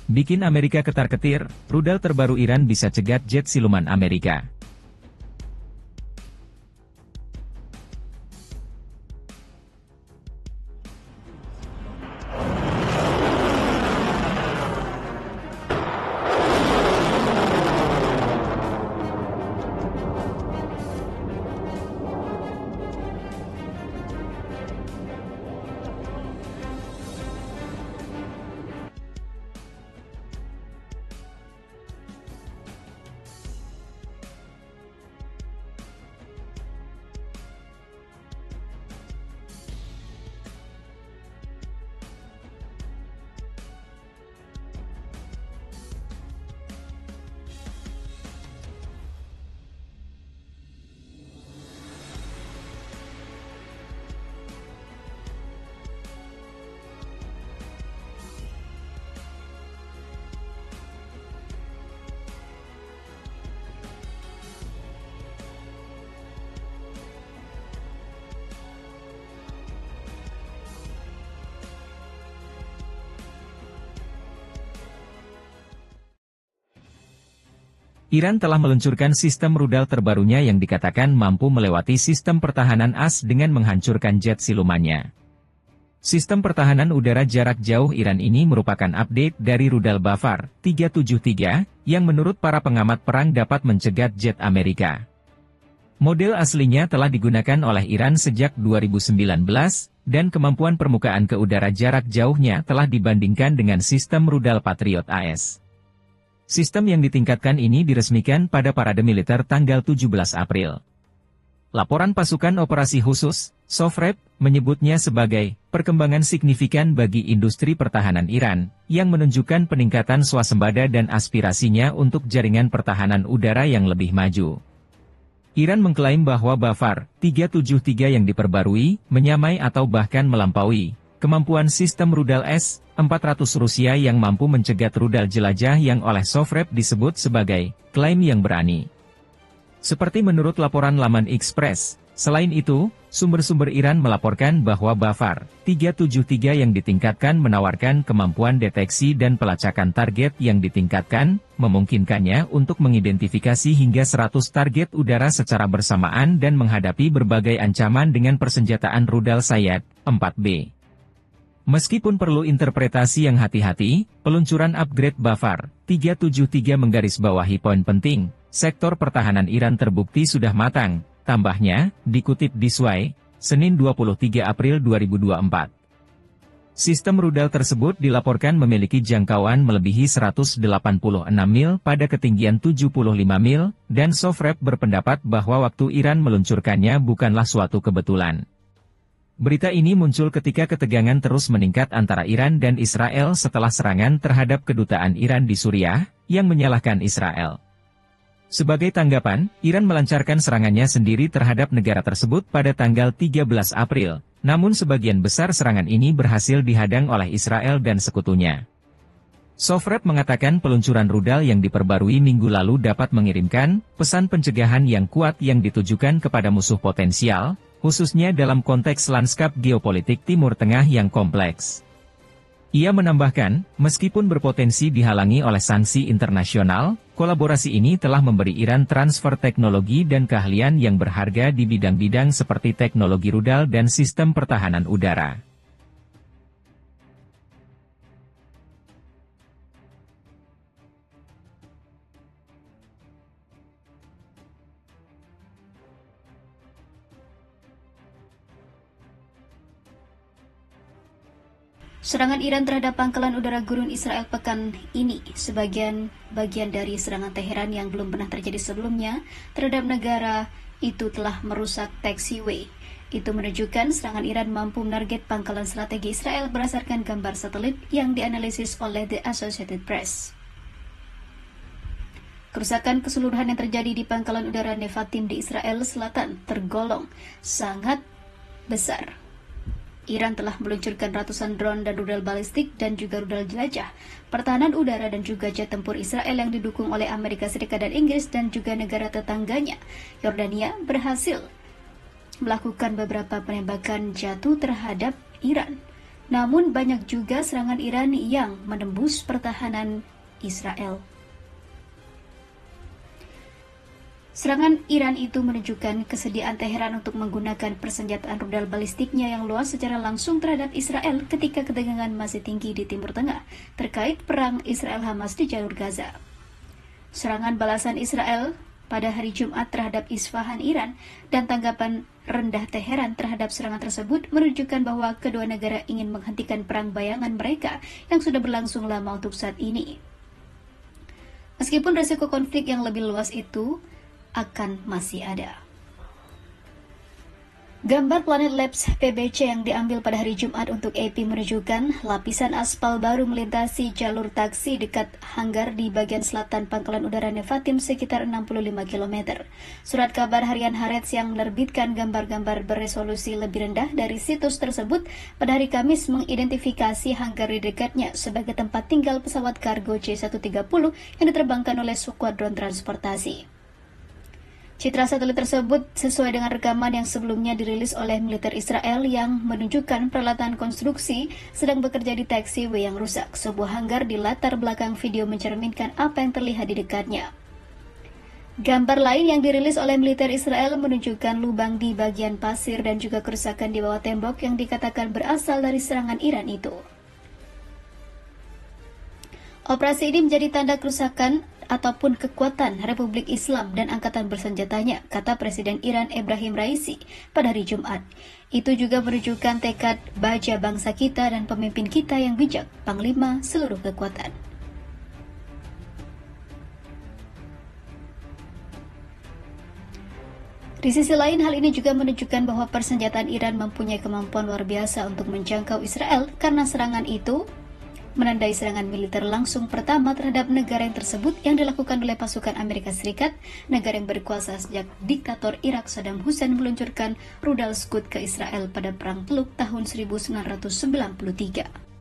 Bikin Amerika ketar-ketir, rudal terbaru Iran bisa cegat jet siluman Amerika. Iran telah meluncurkan sistem rudal terbarunya yang dikatakan mampu melewati sistem pertahanan AS dengan menghancurkan jet silumannya. Sistem pertahanan udara jarak jauh Iran ini merupakan update dari rudal Bafar 373, yang menurut para pengamat perang dapat mencegat jet Amerika. Model aslinya telah digunakan oleh Iran sejak 2019, dan kemampuan permukaan ke udara jarak jauhnya telah dibandingkan dengan sistem rudal Patriot AS. Sistem yang ditingkatkan ini diresmikan pada parade militer tanggal 17 April. Laporan pasukan operasi khusus, Sofrep, menyebutnya sebagai perkembangan signifikan bagi industri pertahanan Iran, yang menunjukkan peningkatan swasembada dan aspirasinya untuk jaringan pertahanan udara yang lebih maju. Iran mengklaim bahwa Bafar 373 yang diperbarui, menyamai atau bahkan melampaui kemampuan sistem rudal S-400 Rusia yang mampu mencegat rudal jelajah yang oleh Sofrep disebut sebagai klaim yang berani. Seperti menurut laporan laman Express, selain itu, sumber-sumber Iran melaporkan bahwa Bafar 373 yang ditingkatkan menawarkan kemampuan deteksi dan pelacakan target yang ditingkatkan, memungkinkannya untuk mengidentifikasi hingga 100 target udara secara bersamaan dan menghadapi berbagai ancaman dengan persenjataan rudal Sayad 4B. Meskipun perlu interpretasi yang hati-hati, peluncuran upgrade Bafar 373 menggarisbawahi poin penting, sektor pertahanan Iran terbukti sudah matang, tambahnya, dikutip di SWAY, Senin 23 April 2024. Sistem rudal tersebut dilaporkan memiliki jangkauan melebihi 186 mil pada ketinggian 75 mil, dan Sofrep berpendapat bahwa waktu Iran meluncurkannya bukanlah suatu kebetulan. Berita ini muncul ketika ketegangan terus meningkat antara Iran dan Israel setelah serangan terhadap kedutaan Iran di Suriah, yang menyalahkan Israel. Sebagai tanggapan, Iran melancarkan serangannya sendiri terhadap negara tersebut pada tanggal 13 April, namun sebagian besar serangan ini berhasil dihadang oleh Israel dan sekutunya. Sofrep mengatakan peluncuran rudal yang diperbarui minggu lalu dapat mengirimkan pesan pencegahan yang kuat yang ditujukan kepada musuh potensial, khususnya dalam konteks lanskap geopolitik Timur Tengah yang kompleks. Ia menambahkan, meskipun berpotensi dihalangi oleh sanksi internasional, kolaborasi ini telah memberi Iran transfer teknologi dan keahlian yang berharga di bidang-bidang seperti teknologi rudal dan sistem pertahanan udara. Serangan Iran terhadap pangkalan udara gurun Israel pekan ini bagian dari serangan Teheran yang belum pernah terjadi sebelumnya terhadap negara itu telah merusak taxiway. Itu menunjukkan serangan Iran mampu menarget pangkalan strategi Israel berdasarkan gambar satelit yang dianalisis oleh The Associated Press. Kerusakan keseluruhan yang terjadi di pangkalan udara Nevatim di Israel Selatan tergolong sangat besar. Iran telah meluncurkan ratusan drone dan rudal balistik dan juga rudal jelajah, pertahanan udara dan juga jet tempur Israel yang didukung oleh Amerika Serikat dan Inggris dan juga negara tetangganya. Yordania berhasil melakukan beberapa penembakan jatuh terhadap Iran. Namun banyak juga serangan Iran yang menembus pertahanan Israel. Serangan Iran itu menunjukkan kesediaan Teheran untuk menggunakan persenjataan rudal balistiknya yang luas secara langsung terhadap Israel ketika ketegangan masih tinggi di Timur Tengah terkait perang Israel-Hamas di jalur Gaza. Serangan balasan Israel pada hari Jumat terhadap Isfahan, Iran, dan tanggapan rendah Teheran terhadap serangan tersebut menunjukkan bahwa kedua negara ingin menghentikan perang bayangan mereka yang sudah berlangsung lama untuk saat ini. Meskipun risiko konflik yang lebih luas itu akan masih ada. Gambar Planet Labs PBC yang diambil pada hari Jumat untuk AP menunjukkan lapisan aspal baru melintasi jalur taksi dekat hanggar di bagian selatan Pangkalan Udara Nevatim sekitar 65 km. Surat kabar harian Haaretz yang menerbitkan gambar-gambar beresolusi lebih rendah dari situs tersebut pada hari Kamis mengidentifikasi hanggar di dekatnya sebagai tempat tinggal pesawat kargo C-130 yang diterbangkan oleh skuadron transportasi. Citra satelit tersebut sesuai dengan rekaman yang sebelumnya dirilis oleh militer Israel yang menunjukkan peralatan konstruksi sedang bekerja di taxiway yang rusak. Sebuah hanggar di latar belakang video mencerminkan apa yang terlihat di dekatnya. Gambar lain yang dirilis oleh militer Israel menunjukkan lubang di bagian pasir dan juga kerusakan di bawah tembok yang dikatakan berasal dari serangan Iran itu. Operasi ini menjadi tanda kerusakan ataupun kekuatan Republik Islam dan angkatan bersenjatanya, kata Presiden Iran Ebrahim Raisi pada hari Jumat. Itu juga menunjukkan tekad baja bangsa kita dan pemimpin kita yang bijak, panglima seluruh kekuatan. Di sisi lain, hal ini juga menunjukkan bahwa persenjataan Iran mempunyai kemampuan luar biasa untuk menjangkau Israel karena serangan itu menandai serangan militer langsung pertama terhadap negara yang tersebut yang dilakukan oleh pasukan Amerika Serikat, negara yang berkuasa sejak diktator Irak Saddam Hussein meluncurkan rudal Scud ke Israel pada Perang Teluk tahun 1993.